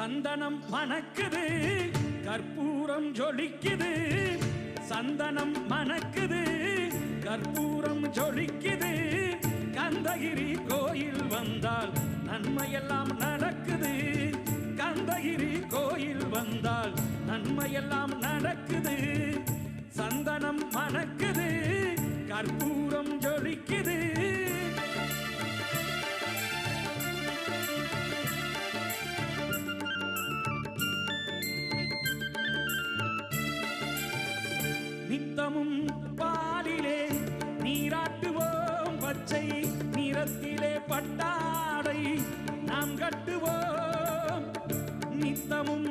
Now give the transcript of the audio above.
சந்தனம் மணக்குது கற்பூரம் ஜொலிக்குது சந்தனம் மணக்குது கற்பூரம் ஜொலிக்குது கந்தகிரி கோயில் வந்தால் நன்மையெல்லாம் நடக்குது கந்தகிரி கோயில் வந்தால் நன்மையெல்லாம் நடக்குது சந்தனம் மணக்குது கற்பூரம் ஜொலிக்குது நித்தமும் பாலிலே நீராட்டுவோம் பச்சை நிறத்திலே பட்டாடை நாம் கட்டுவோம் நித்தமும்